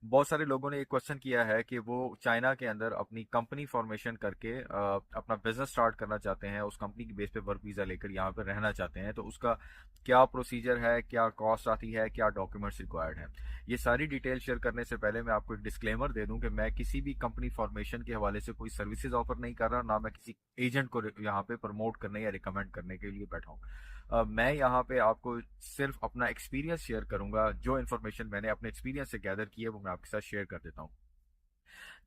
बहुत सारे लोगों ने एक क्वेश्चन किया है कि वो चाइना के अंदर अपनी कंपनी फॉर्मेशन करके अपना बिजनेस स्टार्ट करना चाहते हैं, उस कंपनी की बेस पे वर्क वीज़ा लेकर यहाँ पर रहना चाहते हैं, तो उसका क्या प्रोसीजर है, क्या कॉस्ट आती है, क्या डॉक्यूमेंट्स रिक्वायर्ड हैं। ये सारी डिटेल शेयर करने से पहले मैं आपको एक डिस्क्लेमर दे दूं कि मैं किसी भी कंपनी फॉर्मेशन के हवाले से कोई सर्विसेज ऑफर नहीं कर रहा, ना मैं किसी एजेंट को यहाँ पे प्रमोट करने या रिकमेंड करने के लिए बैठा हूँ। मैं यहाँ पे आपको सिर्फ अपना एक्सपीरियंस शेयर करूंगा। जो इन्फॉर्मेशन मैंने अपने एक्सपीरियंस से गैदर की है वो मैं आपके साथ शेयर कर देता हूँ।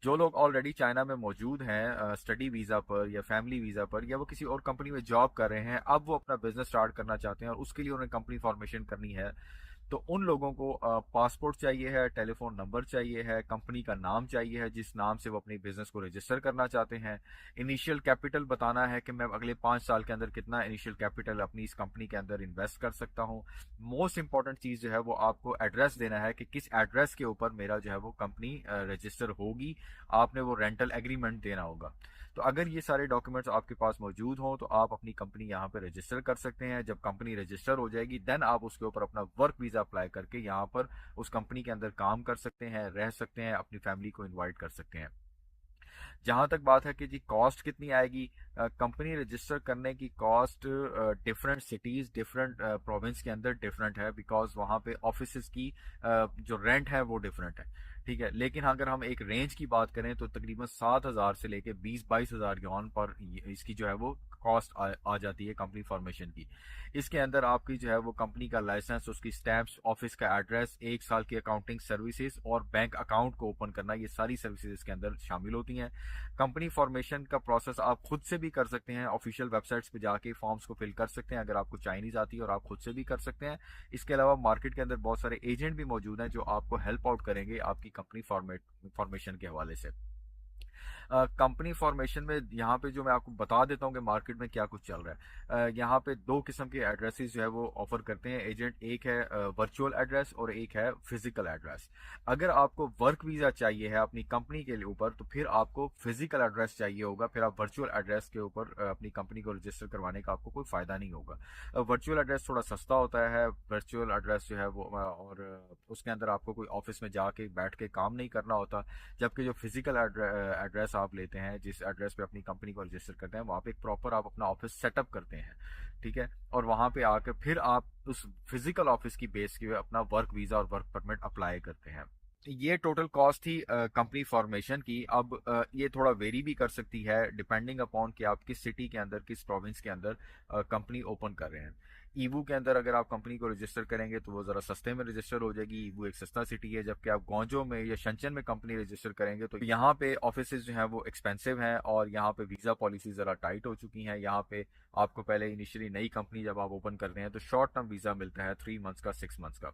जो लोग ऑलरेडी चाइना में मौजूद हैं स्टडी वीज़ा पर या फैमिली वीज़ा पर, या वो किसी और कंपनी में जॉब कर रहे हैं, अब वो अपना बिजनेस स्टार्ट करना चाहते हैं और उसके लिए उन्हें कंपनी फॉर्मेशन करनी है, तो उन लोगों को पासपोर्ट चाहिए है, टेलीफोन नंबर चाहिए है, कंपनी का नाम चाहिए है जिस नाम से वो अपने बिजनेस को रजिस्टर करना चाहते हैं। इनिशियल कैपिटल बताना है कि मैं अगले 5 साल के अंदर कितना इनिशियल कैपिटल अपनी इस कंपनी के अंदर इन्वेस्ट कर सकता हूँ। मोस्ट इंपॉर्टेंट चीज़ जो है वो आपको एड्रेस देना है कि किस एड्रेस के ऊपर मेरा जो है वो कंपनी रजिस्टर होगी। आपने वो रेंटल एग्रीमेंट देना होगा। तो अगर ये सारे डॉक्यूमेंट्स आपके पास मौजूद हों तो आप अपनी कंपनी यहाँ पे रजिस्टर कर सकते हैं। जब कंपनी रजिस्टर हो जाएगी देन आप उसके ऊपर अपना वर्क वीज़ा अप्लाई करके यहाँ पर उस कंपनी के अंदर काम कर सकते हैं, रह सकते हैं, अपनी फैमिली को इनवाइट कर सकते हैं। जहाँ तक बात है कि जी कॉस्ट कितनी आएगी, कंपनी रजिस्टर करने की cost different cities, different province के अंदर डिफरेंट है, बिकॉज वहाँ पे ऑफिस की जो रेंट है वो डिफरेंट है। ठीक है, लेकिन अगर हम एक रेंज की बात करें तो तकरीबन 7,000 से लेके 20-22,000 यौन पर इसकी जो है वो कॉस्ट आ जाती है कंपनी फॉर्मेशन की। इसके अंदर आपकी जो है वो कंपनी का लाइसेंस, उसकी स्टैंप्स, ऑफिस का एड्रेस, 1 साल की अकाउंटिंग सर्विसेज और बैंक अकाउंट को ओपन करना, ये सारी सर्विसेज इसके अंदर शामिल होती हैं। कंपनी फॉर्मेशन का प्रोसेस आप खुद से भी कर सकते हैं, ऑफिशियल वेबसाइट्स पे जाके फॉर्म्स को फिल कर सकते हैं अगर आपको चाइनीज आती है, और आप खुद से भी कर सकते हैं। इसके अलावा मार्केट के अंदर बहुत सारे एजेंट भी मौजूद हैं जो आपको हेल्प आउट करेंगे आपकी कंपनी फॉर्मेशन के हवाले से। कंपनी फॉर्मेशन में यहाँ पे जो मैं आपको बता देता हूँ कि मार्केट में क्या कुछ चल रहा है। यहाँ पे दो किस्म के एड्रेसेस जो है वो ऑफर करते हैं एजेंट, एक है वर्चुअल एड्रेस और एक है फिजिकल एड्रेस। अगर आपको वर्क वीज़ा चाहिए है अपनी कंपनी के लिए ऊपर तो फिर आपको फिजिकल एड्रेस चाहिए होगा, फिर आप वर्चुअल एड्रेस के ऊपर अपनी कंपनी को रजिस्टर करवाने का आपको कोई फ़ायदा नहीं होगा। वर्चुअल एड्रेस थोड़ा सस्ता होता है, वर्चुअल एड्रेस जो है वो और उसके अंदर आपको कोई ऑफिस में जाके बैठ के काम नहीं करना होता। जबकि जो फिजिकल एड्रेस आप लेते हैं, जिस एड्रेस पे अपनी कंपनी को रजिस्टर करते हैं, वहाँ पे एक प्रॉपर आप अपना ऑफिस सेटअप करते हैं। ठीक है, और वहाँ पे आकर फिर आप उस फिजिकल ऑफिस की बेस के अपना वर्क वीज़ा और वर्क परमिट अप्लाई करते हैं। ये टोटल कॉस्ट थी कंपनी फॉर्मेशन की। अब ये थोड़ा वेरी भी कर सकती है डिपेंडिंग अपॉन कि आप किस सिटी के अंदर, किस प्रोविंस के अंदर कंपनी ओपन कर रहे हैं। ईवू के अंदर अगर आप कंपनी को रजिस्टर करेंगे तो वो ज़रा सस्ते में रजिस्टर हो जाएगी, ईवू एक सस्ता सिटी है। जबकि आप ग्वांजो में या शनचन में कंपनी रजिस्टर करेंगे तो यहाँ पे ऑफिस जो हैं वो एक्सपेंसिव हैं और यहाँ पे वीज़ा पॉलिसी ज़रा टाइट हो चुकी हैं। यहाँ पे आपको पहले इनिशियली नई कंपनी जब आप ओपन करते हैं तो शॉर्ट टर्म वीज़ा मिलता है 3 मंथ्स का, 6 मंथ्स का।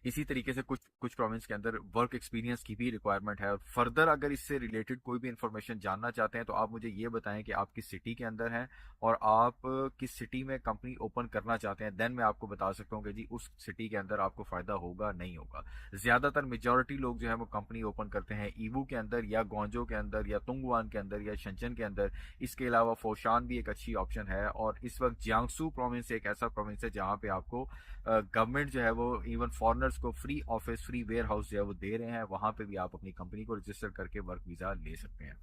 इसी तरीके से कुछ कुछ प्रोविंस के अंदर वर्क एक्सपीरियंस की भी रिक्वायरमेंट है। और फर्दर अगर इससे रिलेटेड कोई भी इंफॉर्मेशन जानना चाहते हैं तो आप मुझे ये बताएं कि आप किस सिटी के अंदर हैं और आप किस सिटी में कंपनी ओपन करना चाहते हैं, देन मैं आपको बता सकता हूँ कि जी उस सिटी के अंदर आपको फ़ायदा होगा नहीं होगा। ज़्यादातर मेजॉरिटी लोग जो है वो कंपनी ओपन करते हैं ईवू के अंदर या ग्वांजो के अंदर या तुंगवान के अंदर या शनचन के अंदर। इसके अलावा फोशान भी एक अच्छी ऑप्शन है, और इस वक्त जियांगसू प्रोविंस एक ऐसा प्रोविंस है जहाँ पे आपको गवर्नमेंट जो है वो इवन फॉरनर्स को free office, free warehouse जो है वो दे रहे हैं। वहां पे भी आप अपनी कंपनी को रजिस्टर करके वर्क वीज़ा ले सकते हैं।